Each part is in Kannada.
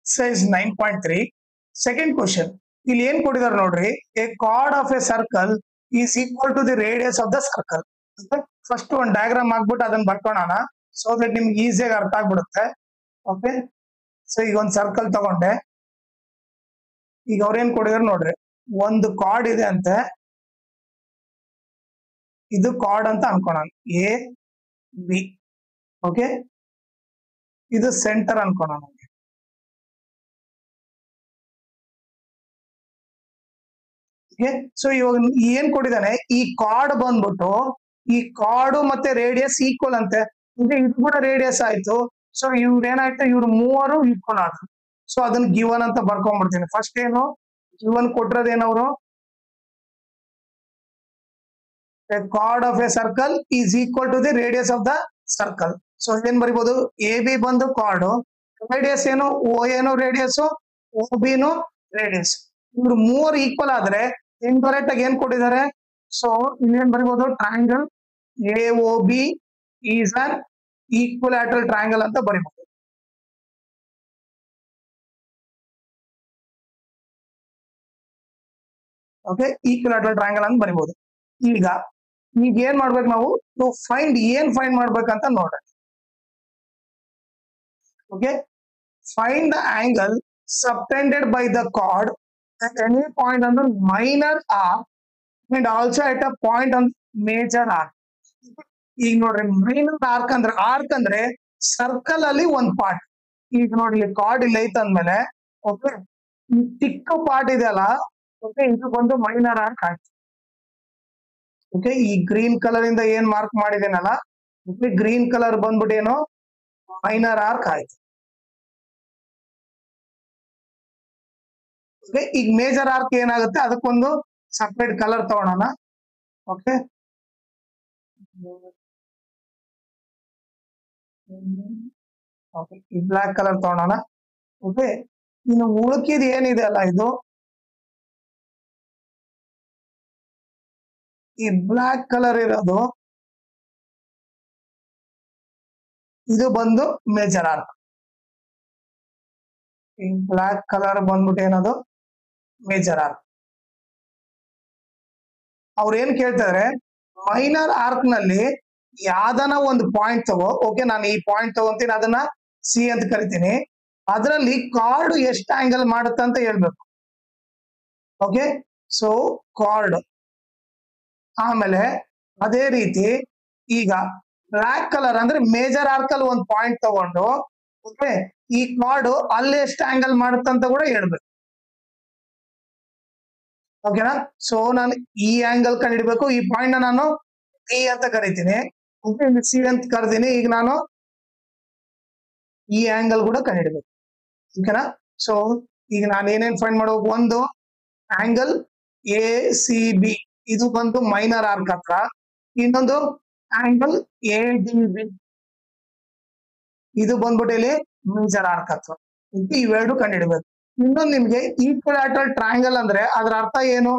Exercise 9.3. Second question. ಇಲ್ಲಿ ಏನ್ ಕೊಟ್ಟಿದ್ದಾರೆ ನೋಡ್ರಿ, a chord of a circle is equal to the radius of the circle. First ಒಂದು ಡಯಾಗ್ರಾಮ್ ಹಾಕ್ಬಿಟ್ಟು ಅದನ್ನ ಬರ್ಕೊಳ್ಳೋಣ, ಸೊ ದಟ್ ನಿಮ್ಗೆ ಈಸಿಯಾಗಿ ಅರ್ಥ ಆಗ್ಬಿಡುತ್ತೆ. ಓಕೆ, ಸೊ ಈಗ ಒಂದು ಸರ್ಕಲ್ ತಗೊಂಡೆ. ಈಗ ಅವ್ರೇನ್ ಕೊಟ್ಟಿದ್ದಾರೆ ನೋಡ್ರಿ, ಒಂದು ಕಾರ್ಡ್ ಇದೆ ಅಂತೆ, ಇದು ಕಾರ್ಡ್ ಅಂತ ಅನ್ಕೋಣ, ಎ ಬಿ. ಓಕೆ, ಇದು ಸೆಂಟರ್ ಅನ್ಕೋಣ. ಸೊ ಇವಾಗ ಏನ್ ಕೊಟ್ಟಿದ್ದಾನೆ, ಈ ಕಾರ್ಡ್ ಬಂದ್ಬಿಟ್ಟು ಈ ಕಾರ್ಡ್ ಮತ್ತೆ ರೇಡಿಯಸ್ ಈಕ್ವಲ್ ಅಂತೆ, ಇದು ಕೂಡ ರೇಡಿಯಸ್ ಆಯ್ತು. ಸೊ ಇವ್ರ ಏನಾಯ್ತು, ಇವ್ರು ಮೂವರು ಈಕ್ವಲ್ ಆದ್ರು. ಸೊ ಅದನ್ನ ಗಿವನ್ ಅಂತ ಬರ್ಕೊಂಡ್ಬಿಡ್ತೀನಿ. ಫಸ್ಟ್ ಏನು ಗಿವನ್ ಕೊಟ್ಟಿರೋದೇನವರು, chord of a circle is equal to the radius of the circle. So ಏನ್ ಬರಿಬಹುದು, ಎ ಬಿ ಬಂದು ಕಾರ್ಡ್, ರೇಡಿಯಸ್ ಏನು ಓ ಏನು ರೇಡಿಯಸ್, ಓ ಬಿನು ರೇಡಿಯಸ್. ಇವ್ರು ಮೂವರು ಈಕ್ವಲ್ ಆದ್ರೆ ಇಂಡೈರೆಕ್ಟ್ ಆಗಿ ಏನ್ ಕೊಟ್ಟಿದ್ದಾರೆ, ಸೊ ಇನ್ನೇನ್ ಬರಿಬಹುದು, triangle A O B is an equilateral triangle ಅಂತ ಬರಿಬಹುದು. ಓಕೆ, ಈಕ್ವಲ್ಯಾಟರಲ್ ಟ್ರಯಾಂಗಲ್ ಅಂತ ಬರಿಬಹುದು. ಈಗ ಏನ್ ಮಾಡ್ಬೇಕು ನಾವು, ಟು ಫೈಂಡ್ ಏನ್ ಫೈಂಡ್ ಮಾಡ್ಬೇಕಂತ ನೋಡ್ರಿ. Okay, find the angle subtended by the chord at any point on the minor arc and also at a point on major arc. ಈಗ ನೋಡ್ರಿ, ಮೈನರ್ ಆರ್ಕ್ ಅಂದ್ರೆ, ಆರ್ಕ್ ಅಂದ್ರೆ ಸರ್ಕಲ್ ಅಲ್ಲಿ ಒಂದ್ ಪಾರ್ಟ್. ಈಗ ನೋಡಿ, ಕಾರ್ಡ್ ಇಲ್ಲ ಐತ ಅಂದ್ಮೇಲೆ, ಓಕೆ, ಈ ಚಿಕ್ಕ ಪಾರ್ಟ್ ಇದೆಯಲ್ಲ, ಓಕೆ, ಇದು ಬಂದು ಮೈನರ್ ಆರ್ಕ್ ಆಯ್ತು. ಓಕೆ, ಈ ಗ್ರೀನ್ ಕಲರ್ ಇಂದ ಏನ್ ಮಾರ್ಕ್ ಮಾಡಿದೇನಲ್ಲ, ಓಕೆ, ಗ್ರೀನ್ ಕಲರ್ ಬಂದ್ಬಿಟ್ಟು ಏನು ಮೈನರ್ ಆರ್ಕ್ ಆಯ್ತು. ಈಗ ಮೇಜರ್ ಆರ್ಕ್ ಏನಾಗುತ್ತೆ, ಅದಕ್ಕೊಂದು ಸಪ್ರೇಟ್ ಕಲರ್ ತಗೊಳೋಣ. ಓಕೆ, ಈ ಬ್ಲಾಕ್ ಕಲರ್ ತಗೊಳೋಣ. ಓಕೆ, ಇನ್ನು ಉಳುಕಿದ್ ಏನಿದೆ ಅಲ್ಲ, ಇದು ಈ ಬ್ಲಾಕ್ ಕಲರ್ ಇರೋದು, ಇದು ಬಂದು ಮೇಜರ್ ಆರ್ಕ್. ಈ ಬ್ಲಾಕ್ ಕಲರ್ ಬಂದ್ಬಿಟ್ಟು ಏನದು ಮೇಜರ್ ಆರ್ಕ್. ಅವ್ರು ಏನ್ ಕೇಳ್ತಾರೆ, ಮೈನರ್ ಆರ್ಕ್ ನಲ್ಲಿ ಯಾವ್ದನ ಒಂದು ಪಾಯಿಂಟ್ ತಗೋ. ಓಕೆ, ನಾನು ಈ ಪಾಯಿಂಟ್ ತಗೊಂತೀನಿ, ಅದನ್ನ ಸಿ ಅಂತ ಕರಿತೀನಿ. ಅದರಲ್ಲಿ ಕಾರ್ಡ್ ಎಷ್ಟು ಆಂಗಲ್ ಮಾಡುತ್ತೆ ಅಂತ ಹೇಳ್ಬೇಕು. ಓಕೆ, ಸೊ ಕಾರ್ಡ್, ಆಮೇಲೆ ಅದೇ ರೀತಿ ಈಗ ಬ್ಲಾಕ್ ಕಲರ್ ಅಂದ್ರೆ ಮೇಜರ್ ಆರ್ಕ್ ಅಲ್ಲಿ ಒಂದು ಪಾಯಿಂಟ್ ತಗೊಂಡು, ಓಕೆ, ಈ ಕಾರ್ಡ್ ಅಲ್ಲಿ ಎಷ್ಟು ಆಂಗಲ್ ಮಾಡುತ್ತೆ ಅಂತ ಕೂಡ ಹೇಳ್ಬೇಕು. ಓಕೆನಾ, ಸೊ ನಾನು ಈ ಆಂಗಲ್ ಕಂಡಿಡ್ಬೇಕು. ಈ ಪಾಯಿಂಟ್ ನಾನು ಬಿ ಅಂತ ಕರಿತೀನಿ, ಓಕೆ, ಸಿ ಅಂತ ಕರಿತೀನಿ. ಈಗ ನಾನು ಈ ಆಂಗಲ್ ಕೂಡ ಕಂಡಿಡ್ಬೇಕು. ಓಕೆನಾ, ಸೊ ಈಗ ನಾನು ಏನೇನ್ ಫೈಂಡ್ ಮಾಡ್ಬೇಕು, ಒಂದು ಆಂಗಲ್ ಎ ಸಿ ಬಿ, ಇದು ಬಂದು ಮೈನರ್ ಆರ್ಕ್ ಹತ್ರ. ಇನ್ನೊಂದು ಆಂಗಲ್ ಎ ಡಿ ಬಿ, ಇದು ಬಂದ್ಬಿಟ್ಟು ಇಲ್ಲಿ ಮೇಜರ್ ಆರ್ಕ್ ಹತ್ರ. ಇವೆರಡು ಕಂಡಿಡ್ಬೇಕು. ಇನ್ನೊಂದು ನಿಮ್ಗೆ ಈಕ್ವಲ್ಯಾಟರಲ್ ಟ್ರಯಾಂಗಲ್ ಅಂದ್ರೆ ಅದ್ರ ಅರ್ಥ ಏನು,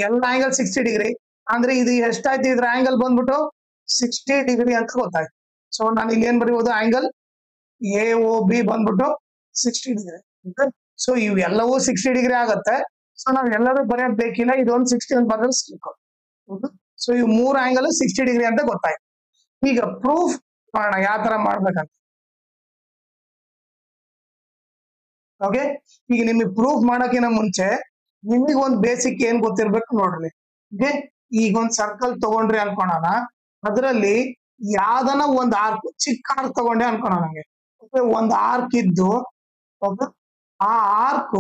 ಎಲ್ಲ ಆಂಗಲ್ 60 ಡಿಗ್ರಿ ಅಂದ್ರೆ ಇದು ಎಷ್ಟಾಯ್ತು, ಇದ್ರ ಆಂಗಲ್ ಬಂದ್ಬಿಟ್ಟು 60 ಡಿಗ್ರಿ ಅಂತ ಗೊತ್ತಾಯ್ತು. ಸೊ ನಾನು ಇಲ್ಲಿ ಏನ್ ಬರೀಬಹುದು, ಆಂಗಲ್ ಎ ಓ ಬಿ ಬಂದ್ಬಿಟ್ಟು 60 ಡಿಗ್ರಿ. ಸೊ ಇವೆಲ್ಲವೂ 60 ಡಿಗ್ರಿ ಆಗತ್ತೆ. ಸೊ ನಾವ್ ಎಲ್ಲರೂ ಬರೆಯೋದ್ ಬೇಕಿಲ್ಲ, ಇದೊಂದು 60 ಅಂತ ಬರೆದ್ರೆ ಸಾಕು. ಸೊ ಇವ್ ಮೂರ್ ಆಂಗಲ್ 60 ಡಿಗ್ರಿ ಅಂತ ಗೊತ್ತಾಯ್ತು. ಈಗ ಪ್ರೂಫ್ ಮಾಡೋಣ ಯಾವ ತರ ಮಾಡ್ಬೇಕಂತ. ಓಕೆ, ಈಗ ನಿಮಗೆ ಪ್ರೂಫ್ ಮಾಡಕ್ಕಿಂತ ಮುಂಚೆ ನಿಮಗೆ ಒಂದು ಬೇಸಿಕ್ ಏನ್ ಗೊತ್ತಿರ್ಬೇಕು ನೋಡ್ರಿ. ಓಕೆ, ಈಗ ಒಂದ್ ಸರ್ಕಲ್ ತಗೊಂಡ್ರಿ ಅನ್ಕೋಣ, ಅದರಲ್ಲಿ ಯಾವ್ದನ ಒಂದ್ ಆರ್ಕ್, ಚಿಕ್ಕ ಆರ್ಕ್ ತಗೊಂಡೆ ಅನ್ಕೋಣ ನಂಗೆ. ಓಕೆ, ಒಂದ್ ಆರ್ಕ್ ಇದ್ದು, ಓಕೆ, ಆ ಆರ್ಕ್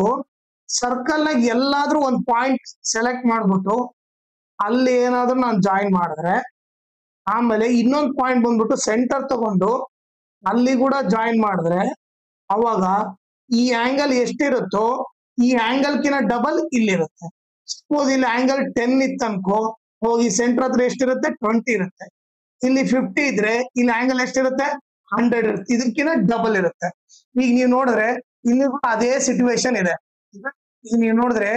ಸರ್ಕಲ್ ನಾಗ ಎಲ್ಲಾದ್ರೂ ಒಂದ್ ಪಾಯಿಂಟ್ ಸೆಲೆಕ್ಟ್ ಮಾಡ್ಬಿಟ್ಟು ಅಲ್ಲಿ ಏನಾದ್ರೂ ನಾನು ಜಾಯಿನ್ ಮಾಡಿದ್ರೆ, ಆಮೇಲೆ ಇನ್ನೊಂದು ಪಾಯಿಂಟ್ ಬಂದ್ಬಿಟ್ಟು ಸೆಂಟರ್ ತಗೊಂಡು ಅಲ್ಲಿ ಕೂಡ ಜಾಯಿನ್ ಮಾಡಿದ್ರೆ, ಅವಾಗ ಈ ಆಂಗಲ್ ಎಷ್ಟಿರುತ್ತೋ ಈ ಆಂಗಲ್ ಕಿನ ಡಬಲ್ ಇಲ್ಲಿರುತ್ತೆ. ಸಪೋಸ್ ಇಲ್ಲಿ ಆಂಗಲ್ 10 ಇತ್ತು ಅನ್ಕೋ, ಹೋಗಿ ಸೆಂಟರ್ ಹತ್ರ ಎಷ್ಟಿರುತ್ತೆ, 20 ಇರುತ್ತೆ. ಇಲ್ಲಿ 50 ಇದ್ರೆ ಇಲ್ಲಿ ಆಂಗಲ್ ಎಷ್ಟಿರುತ್ತೆ, 100 ಇರುತ್ತೆ. ಇದಕ್ಕಿಂತ ಡಬಲ್ ಇರುತ್ತೆ. ಈಗ ನೀವು ನೋಡಿದ್ರೆ ಇಲ್ಲಿ ಅದೇ ಸಿಚುವೇಶನ್ ಇದೆ. ಈಗ ನೀವು ನೋಡಿದ್ರೆ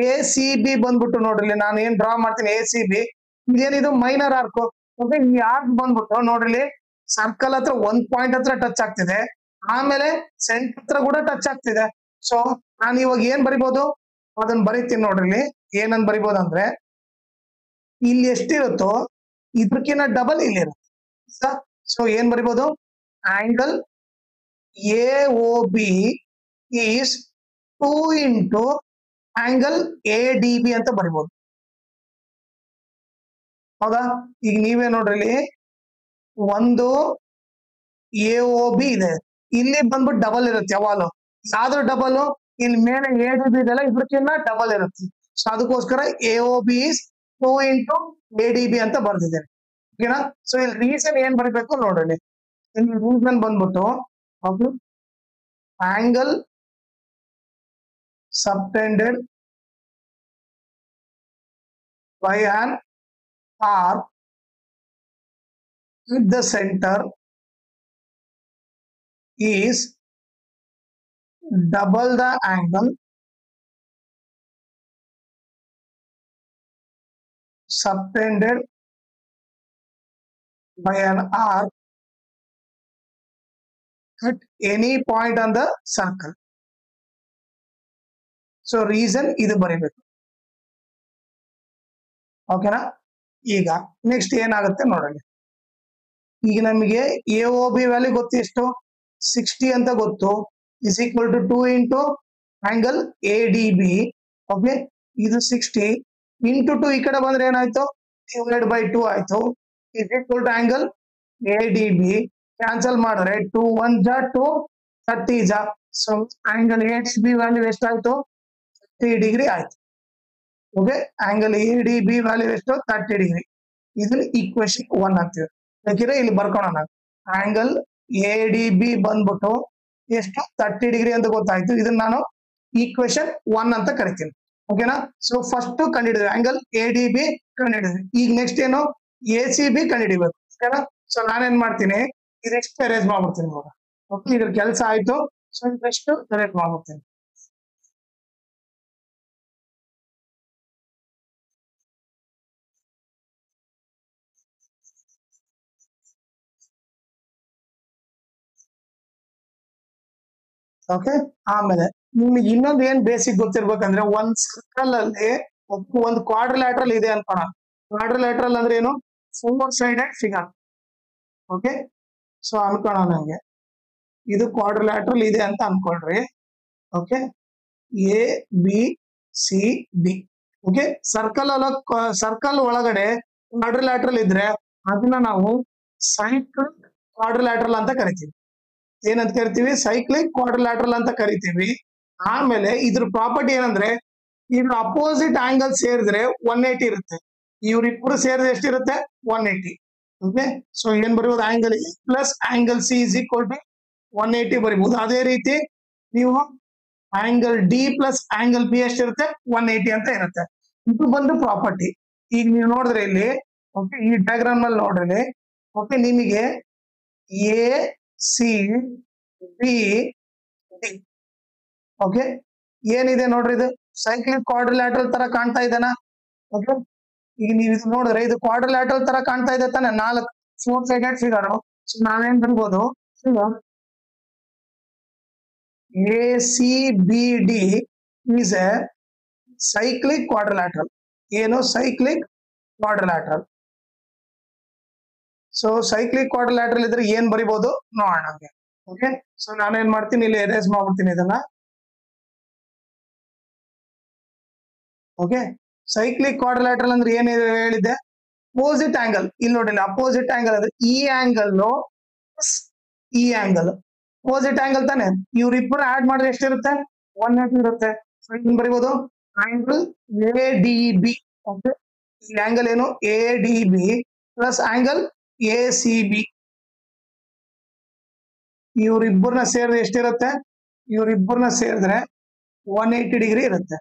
ಎ ಸಿ ಬಿ ಬಂದ್ಬಿಟ್ಟು ನೋಡ್ರಿ, ನಾನು ಏನ್ ಡ್ರಾ ಮಾಡ್ತೀನಿ, ಎ ಸಿ ಬಿ ಇದೇನಿದು ಮೈನರ್ ಆರ್ಕ್. ಓಕೆ, ಈ ಆರ್ಕ್ ಬಂದ್ಬಿಟ್ಟು ನೋಡ್ರಿ, ಸರ್ಕಲ್ ಹತ್ರ ಒಂದ್ ಪಾಯಿಂಟ್ ಹತ್ರ ಟಚ್ ಆಗ್ತಿದೆ. ಆಮೇಲೆ ಸೆಂಟರ್ ಹತ್ರ ಕೂಡ ಟಚ್ ಆಗ್ತಿದೆ. ಸೊ ನಾನು ಇವಾಗ ಏನ್ ಬರಿಬಹುದು ಅದನ್ನ ಬರೀತೀನಿ ನೋಡ್ರಿ. ಇಲ್ಲಿ ಏನಂತ ಬರಿಬಹುದು ಅಂದ್ರೆ, ಇಲ್ಲಿ ಎಷ್ಟಿರುತ್ತೋ ಇದಕ್ಕಿಂತ ಡಬಲ್ ಇಲ್ಲಿ ಇರುತ್ತೆ. ಸೊ ಏನ್ ಬರಿಬಹುದು, angle A O B is 2 into angle A D B ಅಂತ ಬರಿಬಹುದು. ಹೌದಾ? ಈಗ ನೀವೇ ನೋಡ್ರಿ, ಇಲ್ಲಿ ಒಂದು ಎ ಒ ಬಿ ಇದೆ, ಇಲ್ಲಿ ಬಂದ್ಬಿಟ್ಟು ಡಬಲ್ ಇರುತ್ತೆ ಯಾವಾಗಲೂ. ಯಾವ್ದು ಡಬಲ್? ಇಲ್ಲಿ ಮೇಲೆ ಎ ಡಿ ಬಿ ಇದೆಲ್ಲ ಇದ್ರಕ್ಕಿಂತ ಡಬಲ್ ಇರುತ್ತೆ. ಸೊ ಅದಕ್ಕೋಸ್ಕರ A O B is 2 into A D B ಅಂತ ಬರ್ದಿದ್ದೇನೆ. ಓಕೆನಾ? ಸೊ ಇಲ್ಲಿ ರೀಸನ್ ಏನ್ ಬರೀಬೇಕು ನೋಡ್ರಿ. ಇಲ್ಲಿ ರೀಸನ್ ಬಂದ್ಬಿಟ್ಟು angle subtended by an arc at the center is double the angle subtended by an arc at any point on the circle. So reason ಇದು ಬರೀಬೇಕು. ಓಕೆನಾ? ಈಗ ನೆಕ್ಸ್ಟ್ ಏನಾಗುತ್ತೆ ನೋಡಲಿ. ಈಗ ನಮಗೆ ಎ ಒ ಬಿ ವ್ಯಾಲ್ಯೂ ಗೊತ್ತು, ಎಷ್ಟು? 60 ಅಂತ ಗೊತ್ತು. Is equal to 2 into angle A D B. Okay, ಇದು 60 ಇಂಟು 2 ಈ ಕಡೆ ಬಂದ್ರೆ ಏನಾಯ್ತು? ಡಿವೈಡ್ ಬೈ 2 ಆಯ್ತು. Is equal to angle A D B. Cancel ಮಾಡಿದ್ರೆ 2 1 ಜಾ 2 30 ಜಾ. So angle A D B value ಎಷ್ಟಾಯ್ತು? 30 ಡಿಗ್ರಿ ಆಯ್ತು. Okay, angle A D B value ಎಷ್ಟು? 30 ಡಿಗ್ರಿ. ಇದನ್ನ ಈಕ್ವೇಶನ್ 1 ಅಂತೀವಿ. ಬೇಕಿದ್ರೆ ಇಲ್ಲಿ ಬರ್ಕೊಳ್ಳೋಣ. ಆಂಗಲ್ ಎ ಡಿ ಬಿ ಬಂದ್ಬಿಟ್ಟು ಎಷ್ಟು? 30 ಡಿಗ್ರಿ ಅಂತ ಗೊತ್ತಾಯ್ತು. ಇದನ್ನ ನಾನು ಈಕ್ವೇಶನ್ 1 ಅಂತ ಕರಿತೀನಿ. ಓಕೆನಾ? ಸೊ ಫಸ್ಟ್ ಕಂಡಿಡಿದ್ವಿ, ಆಂಗಲ್ ಎ ಡಿ ಬಿ ಕಂಡಿಡಿದ್ವಿ. ಈಗ ನೆಕ್ಸ್ಟ್ ಏನು? ಎ ಸಿ ಬಿ ಕಂಡಿಡಿಬೇಕು. ಓಕೆನಾ? ಸೊ ನಾನೇನ್ ಮಾಡ್ತೀನಿ, ಇದೆಷ್ಟು ಎರೇಸ್ ಮಾಡ್ಬಿಡ್ತೀನಿ ಇವಾಗ. ಓಕೆ, ಇದ್ರ ಕೆಲಸ ಆಯ್ತು. ಸೊ ಇದೆಷ್ಟು ಎರೇಸ್ ಮಾಡ್ಬಿಡ್ತೀನಿ. ಓಕೆ, ಆಮೇಲೆ ನಿಮ್ಗೆ ಇನ್ನೊಂದು ಏನ್ ಬೇಸಿಕ್ ಗೊತ್ತಿರ್ಬೇಕಂದ್ರೆ, ಒಂದ್ ಸರ್ಕಲ್ ಅಲ್ಲಿ ಒಂದು ಕ್ವಾಡ್ರಿಲ್ಯಾಟ್ರಲ್ ಇದೆ ಅನ್ಕೋಣ. ಕ್ವಾಡ್ರಿಲ್ಯಾಟ್ರಲ್ ಅಂದ್ರೆ ಏನು? 4 ಸೈಡೆಡ್ ಫಿಗರ್. ಓಕೆ, ಸೊ ಅನ್ಕೋಣ ನಂಗೆ ಇದು ಕ್ವಾಡ್ರಿಲ್ಯಾಟ್ರಲ್ ಇದೆ ಅಂತ ಅನ್ಕೊಳ್ರಿ. Okay, A B C D. Okay, circle ಒಳಗಡೆ ಕ್ವಾಡ್ರಿಲ್ಯಾಟ್ರಲ್ ಇದ್ರೆ ಅದನ್ನ ನಾವು ಸೈಕ್ಲಿಕ್ ಕ್ವಾಡ್ರಿಲ್ಯಾಟ್ರಲ್ ಅಂತ ಕರಿತೀವಿ. ಏನಂತ ಕರಿತೀವಿ? ಸೈಕ್ಲಿಕ್ ಕ್ವಾಡ್ರಿಲ್ಯಾಟ್ರಲ್ ಅಂತ ಕರಿತೀವಿ. ಆಮೇಲೆ ಇದ್ರ ಪ್ರಾಪರ್ಟಿ ಏನಂದ್ರೆ, ಇದ್ರ ಅಪೋಸಿಟ್ ಆಂಗಲ್ ಸೇರಿದ್ರೆ 180 ಇರುತ್ತೆ. ಇವ್ರಿಬ್ರು ಸೇರಿದ್ರೆ ಎಷ್ಟಿರುತ್ತೆ? 180. ಓಕೆ, ಸೊ ಏನ್ ಬರೀಬಹುದು? Angle A plus angle C is equal to 180 ಬರೀಬಹುದು. ಅದೇ ರೀತಿ ನೀವು angle D plus angle B ಎಷ್ಟಿರುತ್ತೆ? 180 ಅಂತ ಇರುತ್ತೆ. ಇದು ಬಂದು ಪ್ರಾಪರ್ಟಿ. ಈಗ ನೀವು ನೋಡಿದ್ರೆ ಇಲ್ಲಿ, ಓಕೆ, ಈ ಡಯಾಗ್ರಾಮ್ ಅಲ್ಲಿ ನೋಡ್ರಿ. ಓಕೆ, ನಿಮಗೆ A C B D. Okay, ಏನಿದೆ ನೋಡ್ರಿ, ಇದು ಸೈಕ್ಲಿಕ್ ಕ್ವಾಡ್ರಿಲ್ಯಾಟ್ರಲ್ ತರ ಕಾಣ್ತಾ ಇದೆನಾ? ಓಕೆ, ಈಗ ನೀವು ಇದು ನೋಡಿದ್ರೆ ಇದು ಕ್ವಾಡ್ರಿಲ್ಯಾಟ್ರಲ್ ತರ ಕಾಣ್ತಾ ಇದೆ ತಾನೆ? 4 ಸೈಡೆಡ್ ಫಿಗರ್. ಸೊ ನಾವೇನ್ ಬನ್ಬೋದು? A C B D is a cyclic quadrilateral. ಏನು? Cyclic quadrilateral. So cyclic quadrilateral ಇದ್ರೆ ಏನ್ ಬರಿಬಹುದು ನೋಡೋಣ. ಓಕೆ, ಸೊ ನಾನೇನ್ ಮಾಡ್ತೀನಿ, ಇಲ್ಲಿ ಎರೇಸ್ ಮಾಡ್ಬಿಡ್ತೀನಿ ಇದನ್ನ. ಓಕೆ, ಸೈಕ್ಲಿಕ್ ಕ್ವಾಡ್ರಿಲ್ಯಾಟ್ರಲ್ ಅಂದ್ರೆ ಏನ್ ಹೇಳಿದ್ದೆ? Opposite angle. ಇಲ್ಲಿ ನೋಡಿ, ಅಪೋಸಿಟ್ ಆಂಗಲ್ ಅಂದ್ರೆ ಈ ಆಂಗಲ್ ಈ ಆಂಗಲ್ ಅಪೋಸಿಟ್ ಆಂಗಲ್ ತಾನೆ. ಇವ್ರಿಬ್ಬರು ಆಡ್ ಮಾಡಿದ್ರೆ ಎಷ್ಟಿರುತ್ತೆ? 180 ಇರುತ್ತೆ. ಸೊ ಏನ್ ಬರಿಬಹುದು? Angle A D B. Okay, ಈ ಆಂಗಲ್ ಏನು? A D B plus angle A C B. ಇವ್ರಿಬ್ಬರನ್ನ ಸೇರಿದ್ರೆ ಎಷ್ಟಿರುತ್ತೆ? ಇವ್ರಿಬ್ಬರನ್ನ ಸೇರಿದ್ರೆ 180 ಡಿಗ್ರಿ ಇರುತ್ತೆ.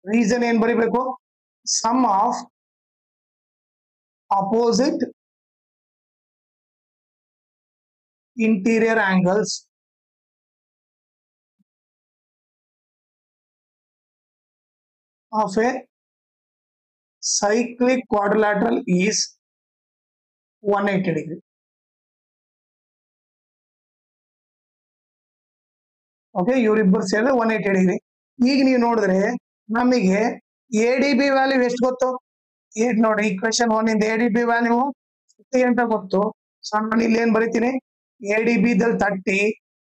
ರೀಸನ್ ಏನ್ ಬರಿಬೇಕು? Sum of opposite interior angles of a cyclic quadrilateral is 180 degree. Okay, ಇವರಿಬ್ಬರು ಸೇರಿದ್ರೆ 180 ಡಿಗ್ರಿ. ಈಗ ನೀವು ನೋಡಿದ್ರೆ ನಮಗೆ ಎ ಡಿ ಬಿ ವ್ಯಾಲ್ಯೂ ಎಷ್ಟು ಗೊತ್ತು? ನೋಡಿ ಈಕ್ವೇಶನ್ 1 ಇಂದ ಎ ಡಿ ಬಿ ವ್ಯಾಲ್ಯೂ 50 ಅಂತ ಗೊತ್ತು. ಸೊ ನಾನು ಇಲ್ಲಿ ಏನ್ ಬರೀತೀನಿ, ಎ ಡಿ ಬಿ ದಲ್ಲಿ 30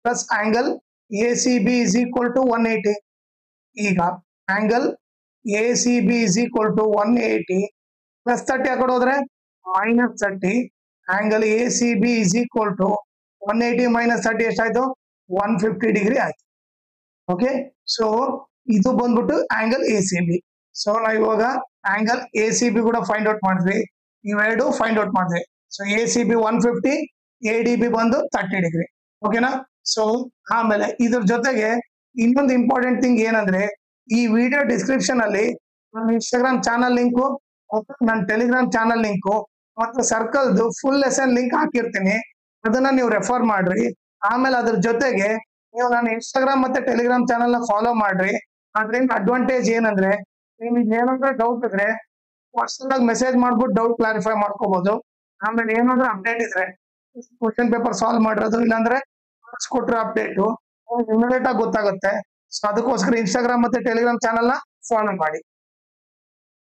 plus angle A C B is equal to 180. ಈಗ angle A C B is equal to 180 plus 30 ಆ ಕಡೆ ಹೋದ್ರೆ minus 30. Angle A C B is equal to 180 minus 30 ಎಷ್ಟಾಯ್ತು? 150 ಡಿಗ್ರಿ ಆಯ್ತು. ಓಕೆ, ಸೊ ಇದು ಬಂದ್ಬಿಟ್ಟು angle A C B. So ನಾವು ಇವಾಗ ಆಂಗಲ್ ಎ ಸಿ ಬಿ ಕೂಡ ಫೈಂಡ್ ಔಟ್ ಮಾಡಿದ್ವಿ, ಇವೆರಡು ಫೈಂಡ್ ಔಟ್ ಮಾಡಿದ್ವಿ. So A C B 150, A D B ಬಂದು 30 ಡಿಗ್ರಿ. ಓಕೆನಾ? ಸೊ ಆಮೇಲೆ ಇದ್ರ ಜೊತೆಗೆ ಇನ್ನೊಂದು ಇಂಪಾರ್ಟೆಂಟ್ ಥಿಂಗ್ ಏನಂದ್ರೆ, ಈ ವಿಡಿಯೋ ಡಿಸ್ಕ್ರಿಪ್ಷನ್ ಅಲ್ಲಿ ನನ್ನ ಇನ್ಸ್ಟಾಗ್ರಾಮ್ ಚಾನಲ್ ಲಿಂಕು, ನನ್ನ ಟೆಲಿಗ್ರಾಮ್ ಚಾನಲ್ ಲಿಂಕು ಮತ್ತು ಸರ್ಕಲ್ದು ಫುಲ್ ಲೆಸನ್ ಲಿಂಕ್ ಹಾಕಿರ್ತೀನಿ. ಅದನ್ನ ನೀವು ರೆಫರ್ ಮಾಡ್ರಿ. ಆಮೇಲೆ ಅದ್ರ ಜೊತೆಗೆ ನೀವು ನನ್ನ ಇನ್ಸ್ಟಾಗ್ರಾಮ್ ಮತ್ತೆ ಟೆಲಿಗ್ರಾಮ್ ಚಾನಲ್ ನ ಫಾಲೋ ಮಾಡ್ರಿ. ಅದ್ರಿಂದ ಅಡ್ವಾಂಟೇಜ್ ಏನಂದ್ರೆ, ನಿಮಗೆ ಏನಾದ್ರೂ ಡೌಟ್ ಇದ್ರೆ ಪರ್ಸನಲ್ ಆಗಿ ಮೆಸೇಜ್ ಮಾಡ್ಬಿಟ್ಟು ಡೌಟ್ ಕ್ಲಾರಿಫೈ ಮಾಡ್ಕೋಬಹುದು. ಆಮೇಲೆ ಏನಾದ್ರೂ ಅಪ್ಡೇಟ್ ಇದ್ರೆ ಕ್ವಶನ್ ಪೇಪರ್ ಸಾಲ್ವ್ ಮಾಡಿರೋದು, ಇಲ್ಲಾಂದ್ರೆ ಕೊಟ್ಟಿರೋ ಅಪ್ಡೇಟು ಇಮಿಡಿಯೇಟ್ ಆಗಿ ಗೊತ್ತಾಗುತ್ತೆ. ಸೊ ಅದಕ್ಕೋಸ್ಕರ ಇನ್ಸ್ಟಾಗ್ರಾಮ್ ಮತ್ತೆ ಟೆಲಿಗ್ರಾಮ್ ಚಾನಲ್ ನ ಫಾಲೋ ಮಾಡಿ.